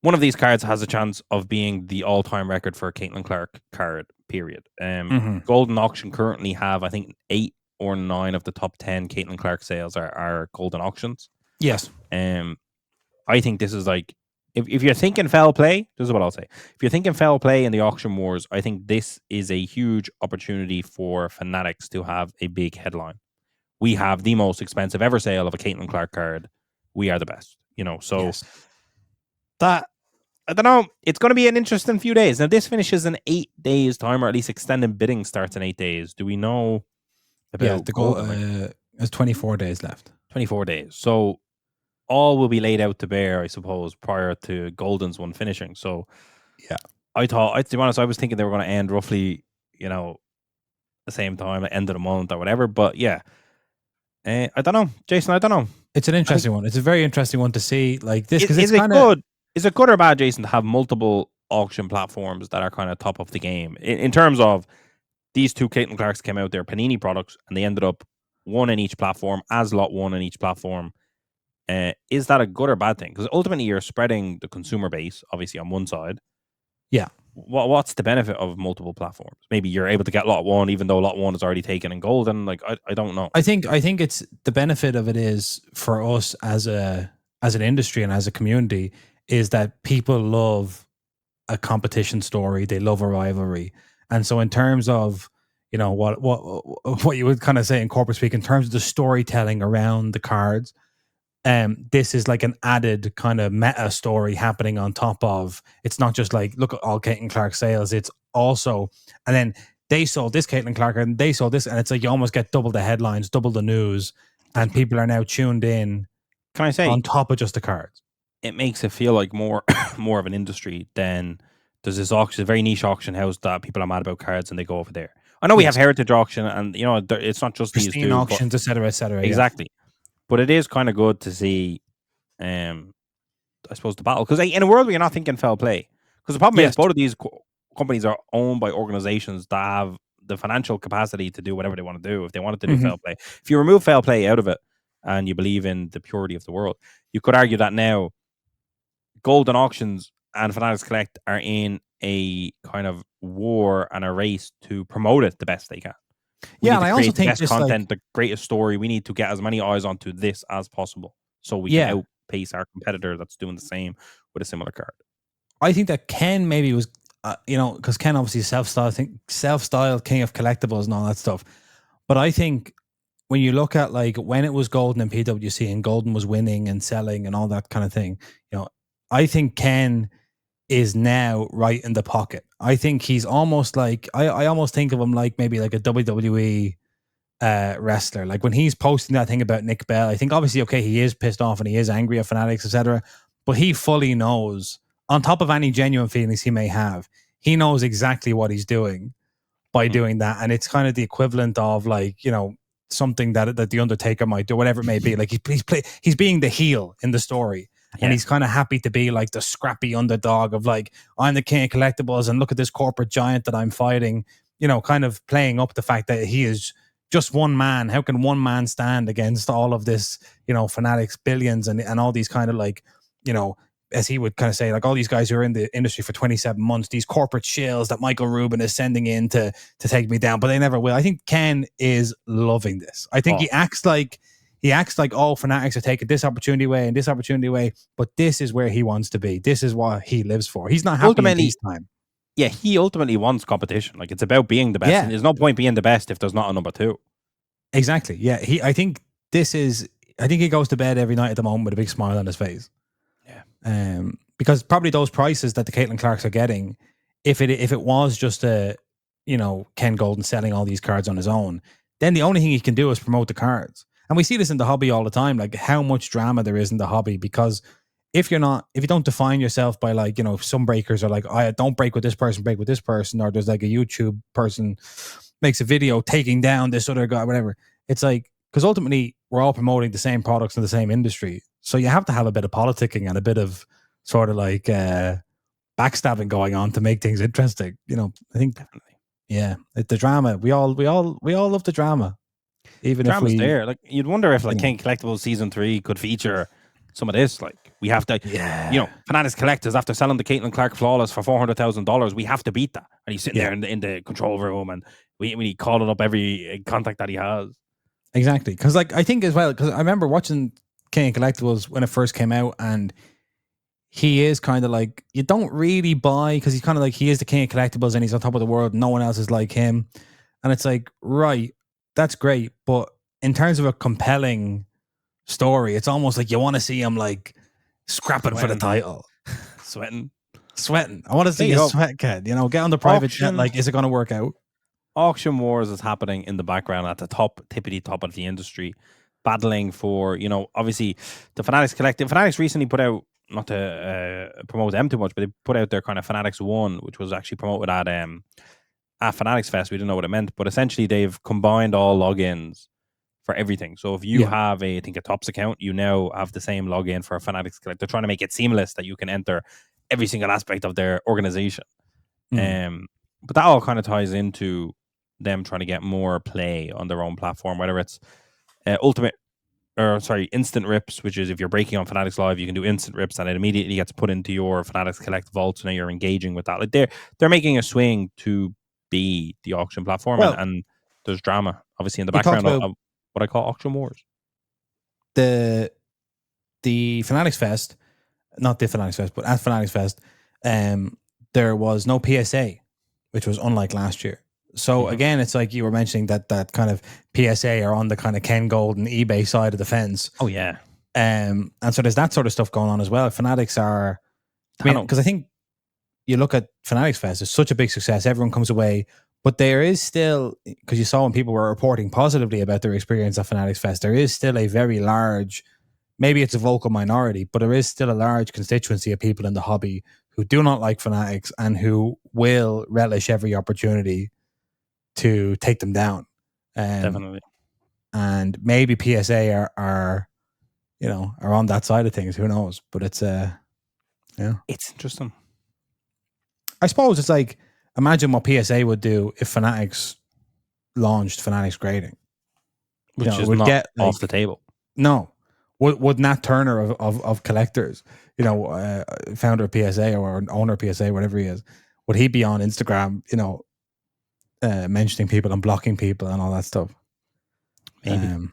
Speaker 2: one of these cards has a chance of being the all-time record for a Caitlyn Clark card, period. Goldin Auction currently have, I think, 8 or 9 of the top 10 Caitlyn Clark sales are Goldin auctions.
Speaker 1: Yes.
Speaker 2: I think this is like, if you're thinking foul play, this is what I'll say. If you're thinking foul play in the auction wars, I think this is a huge opportunity for Fanatics to have a big headline. We have the most expensive ever sale of a Caitlyn Clark card. We are the best, So that, I don't know. It's going to be an interesting few days. Now, this finishes in 8 days' time, or at least extended bidding starts in 8 days. Do we know about
Speaker 1: the goal? There's 24 days left.
Speaker 2: 24 days. So all will be laid out to bear, I suppose, prior to Goldin's one finishing. So,
Speaker 1: yeah,
Speaker 2: to be honest, I was thinking they were going to end roughly, the same time, at end of the month or whatever. But yeah, I don't know, Jason. I don't know.
Speaker 1: It's an interesting one. It's a very interesting one to see. Like this, because
Speaker 2: is it good or bad, Jason, to have multiple auction platforms that are kind of top of the game in terms of these two Caitlyn Clarks came out, they're Panini products, and they ended up one in each platform as lot one in each platform. Is that a good or bad thing? Because ultimately you're spreading the consumer base, obviously, on one side.
Speaker 1: Yeah.
Speaker 2: What's the benefit of multiple platforms? Maybe you're able to get lot one, even though lot one is already taken in Goldin. Like, I don't know.
Speaker 1: I think it's the benefit of it is for us as an industry and as a community is that people love a competition story. They love a rivalry. And so in terms of, you know, what you would kind of say in corporate speak, in terms of the storytelling around the cards, this is like an added kind of meta story happening on top of, it's not just like, look at all Caitlyn Clark sales. It's also, and then they sold this Caitlyn Clark and they sold this. And it's like you almost get double the headlines, double the news. And people are now tuned in.
Speaker 2: Can I say,
Speaker 1: on top of just the cards?
Speaker 2: It makes it feel like more of an industry than there's this auction, a very niche auction house that people are mad about cards and they go over there. I know we have Heritage Auction and, you know, it's not just
Speaker 1: Pristine
Speaker 2: these two
Speaker 1: auctions, etc., etc.
Speaker 2: Exactly. Yeah. But it is kind of good to see, I suppose, the battle. Because in a world where you're not thinking foul play, because the problem is both of these companies are owned by organizations that have the financial capacity to do whatever they want to do if they wanted to do foul play. If you remove foul play out of it and you believe in the purity of the world, you could argue that now Goldin Auctions and Fanatics Collect are in a kind of war and a race to promote it the best they can.
Speaker 1: And I also think
Speaker 2: the best content, the greatest story. We need to get as many eyes onto this as possible so we can outpace our competitor that's doing the same with a similar card.
Speaker 1: I think that Ken maybe was, you know, because Ken obviously self-styled king of collectibles and all that stuff. But I think when you look at like when it was Goldin and PWC and Goldin was winning and selling and all that kind of thing, you know, I think Ken is now right in the pocket. I think he's almost like, I almost think of him like maybe like a WWE wrestler. Like when he's posting that thing about Nick Bell, I think obviously, okay, he is pissed off and he is angry at Fanatics, etc. But he fully knows, on top of any genuine feelings he may have, he knows exactly what he's doing by doing that. And it's kind of the equivalent of like, you know, something that the Undertaker might do, whatever it may be. Like he's being the heel in the story. And he's kind of happy to be like the scrappy underdog of like, I'm the king of collectibles and look at this corporate giant that I'm fighting, you know, kind of playing up the fact that he is just one man. How can one man stand against all of this, you know, Fanatics billions and all these kind of like, you know, as he would kind of say, like all these guys who are in the industry for 27 months, these corporate shills that Michael Rubin is sending in to take me down, but they never will. I think Ken is loving this. I think he acts like, oh, Fanatics are taking this opportunity away and this opportunity away, but this is where he wants to be. This is what he lives for. He's not happy in peacetime.
Speaker 2: Yeah, he ultimately wants competition. Like it's about being the best. Yeah. And there's no point being the best if there's not a number two.
Speaker 1: Exactly. Yeah. I think he goes to bed every night at the moment with a big smile on his face. Yeah. Because probably those prices that the Caitlyn Clarks are getting, if it was just a, you know, Ken Goldin selling all these cards on his own, then the only thing he can do is promote the cards. And we see this in the hobby all the time, like how much drama there is in the hobby, because if you don't define yourself by like, you know, some breakers are like, I don't break with this person, break with this person, or there's like a YouTube person makes a video taking down this other guy, whatever. It's like, because ultimately we're all promoting the same products in the same industry. So you have to have a bit of politicking and a bit of sort of like backstabbing going on to make things interesting. You know, I think definitely. Yeah. The drama. We all love the drama. Even
Speaker 2: Drama's
Speaker 1: if
Speaker 2: there. Like you'd wonder if like King Collectibles Season 3 could feature some of this. Like we have to, you know, Fanatics Collectors after selling the Caitlyn Clark Flawless for $400,000, we have to beat that. And he's sitting there in the control room, and we calling up every contact that he has.
Speaker 1: Exactly, because like I think as well, because I remember watching King Collectibles when it first came out, and he is kind of like, you don't really buy, because he's kind of like, he is the King of Collectibles and he's on top of the world. No one else is like him, and it's like, right, that's great, but in terms of a compelling story, it's almost like you want to see him like scrapping for the title,
Speaker 2: sweating.
Speaker 1: I want to see a sweat, kid. You know, get on the private jet. Like, is it going to work out?
Speaker 2: Auction wars is happening in the background at the tippity top of the industry, battling for, you know, obviously the Fanatics Collective. Fanatics recently put out, not to promote them too much, but they put out their kind of Fanatics 1, which was actually promoted at Fanatics Fest. We didn't know what it meant, but essentially they've combined all logins for everything. So if you have I think a Topps account, you now have the same login for a Fanatics Collect. They're trying to make it seamless that you can enter every single aspect of their organization. But that all kind of ties into them trying to get more play on their own platform, whether it's instant rips, which is if you're breaking on Fanatics Live, you can do instant rips and it immediately gets put into your Fanatics Collect vault. So now you're engaging with that. Like they're making a swing to be the auction platform, and there's drama obviously in the background of what I call auction wars.
Speaker 1: The Fanatics Fest, not the Fanatics Fest, but at Fanatics Fest, there was no PSA, which was unlike last year. So again, it's like you were mentioning that kind of PSA are on the kind of Ken Goldin eBay side of the fence.
Speaker 2: Oh yeah.
Speaker 1: And so there's that sort of stuff going on as well. Fanatics are, because I think you look at Fanatics Fest, it's such a big success. Everyone comes away, but there is still, because you saw when people were reporting positively about their experience at Fanatics Fest, there is still a very large, maybe it's a vocal minority, but there is still a large constituency of people in the hobby who do not like Fanatics and who will relish every opportunity to take them down.
Speaker 2: Definitely.
Speaker 1: And maybe PSA are on that side of things. Who knows? But it's
Speaker 2: it's interesting.
Speaker 1: I suppose it's like, imagine what PSA would do if Fanatics launched Fanatics grading,
Speaker 2: which is not off the table.
Speaker 1: No, would Nat Turner of collectors, founder of PSA or owner of PSA, whatever he is, would he be on Instagram, mentioning people and blocking people and all that stuff?
Speaker 2: Maybe.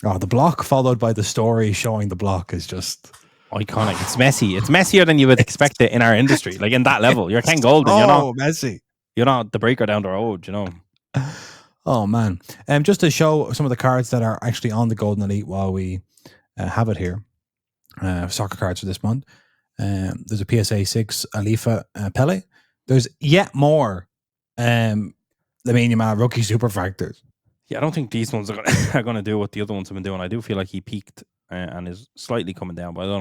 Speaker 1: The block followed by the story showing the block is just
Speaker 2: iconic. It's messy. It's messier than you would expect it in our industry. Like in that level, you're Ken Goldin. You're not
Speaker 1: messy.
Speaker 2: You're not the breaker down the road.
Speaker 1: Oh man. Just to show some of the cards that are actually on the Goldin Elite while we have it here. Soccer cards for this month. There's a PSA 6 Alifa Pele. There's yet more Lamine Yamal rookie superfractors.
Speaker 2: Yeah, I don't think these ones are going to do what the other ones have been doing. I do feel like he peaked and is slightly coming down, but I don't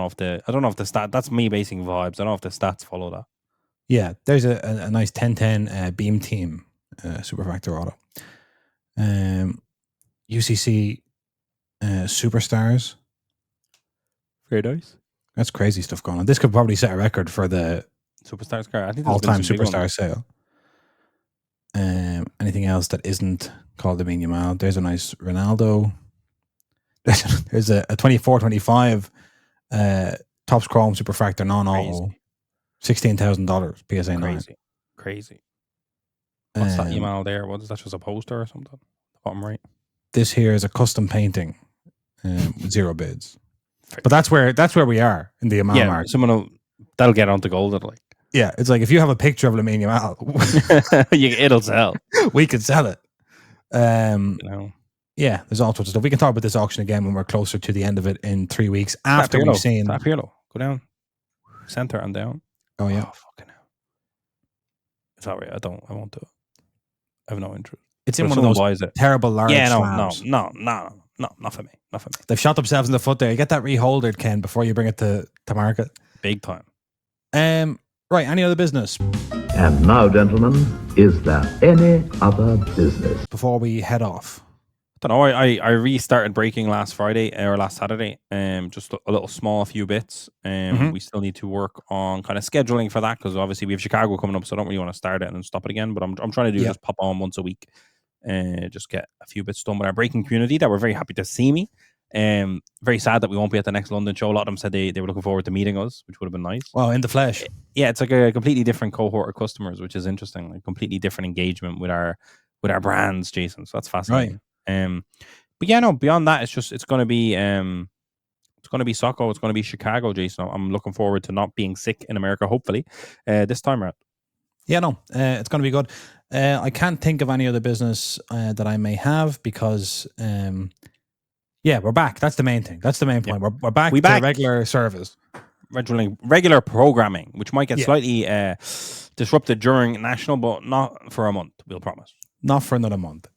Speaker 2: know if the stat. That's me basing vibes. I don't know if the stats follow that.
Speaker 1: Yeah, there's a nice 10-10 Beam Team superfractor auto. UCC Superstars.
Speaker 2: Very nice.
Speaker 1: That's crazy stuff going on. This could probably set a record for the
Speaker 2: Superstars card. I think
Speaker 1: all-time Superstar sale. Anything else that isn't called the Lamine Yamal? There's a nice Ronaldo. There's a 24-25 Topps Chrome Superfractor non-auto. $16,000 PSA 9.
Speaker 2: Crazy. What's that Yamal there? What is that? Just a poster or something? Bottom right.
Speaker 1: This here is a custom painting. 0 bids. But that's where we are in the Yamal market.
Speaker 2: That'll get onto Goldin. Like,
Speaker 1: yeah, it's like if you have a picture of Lamine Yamal,
Speaker 2: it'll sell.
Speaker 1: We could sell it. Yeah, there's all sorts of stuff. We can talk about this auction again when we're closer to the end of it in 3 weeks after we've seen.
Speaker 2: Pirlo. Go down, center and down.
Speaker 1: Oh yeah.
Speaker 2: Oh, fucking hell. Sorry, I won't do it. I have no interest.
Speaker 1: It's in one of those terrible large slabs.
Speaker 2: No, not for me. Not for me.
Speaker 1: They've shot themselves in the foot there. You get that reholdered, Ken, before you bring it to market.
Speaker 2: Big time.
Speaker 1: Right, any other business?
Speaker 3: And now, gentlemen, is there any other business?
Speaker 1: Before we head off.
Speaker 2: I don't know. I restarted breaking last Friday or last Saturday. Just a little small few bits. We still need to work on kind of scheduling for that because obviously we have Chicago coming up, so I don't really want to start it and then stop it again. But I'm trying to do just pop on once a week and just get a few bits done with our breaking community that were very happy to see me. Very sad that we won't be at the next London show. A lot of them said they were looking forward to meeting us, which would have been nice.
Speaker 1: Well, in the flesh.
Speaker 2: Yeah, it's like a completely different cohort of customers, which is interesting. Like completely different engagement with our brands, Jason. So that's fascinating. Right. But yeah, no. Beyond that, it's going to be Socko. It's going to be Chicago, Jason. I'm looking forward to not being sick in America. Hopefully, this time around.
Speaker 1: Yeah, no, it's going to be good. I can't think of any other business that I may have because. Yeah, we're back. That's the main thing. That's the main point. Yeah. We're back to regular service.
Speaker 2: Regular programming, which might get slightly disrupted during national, but not for a month, we'll promise.
Speaker 1: Not for another month.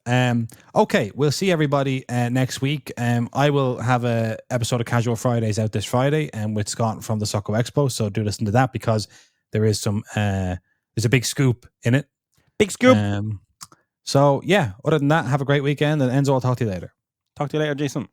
Speaker 1: Okay, we'll see everybody next week. I will have a episode of Casual Fridays out this Friday with Scott from the Socko Expo, so do listen to that because there is there's a big scoop in it.
Speaker 2: Big scoop.
Speaker 1: So yeah, other than that, have a great weekend, and Enzo, I'll talk to you later.
Speaker 2: Talk to you later, Jason.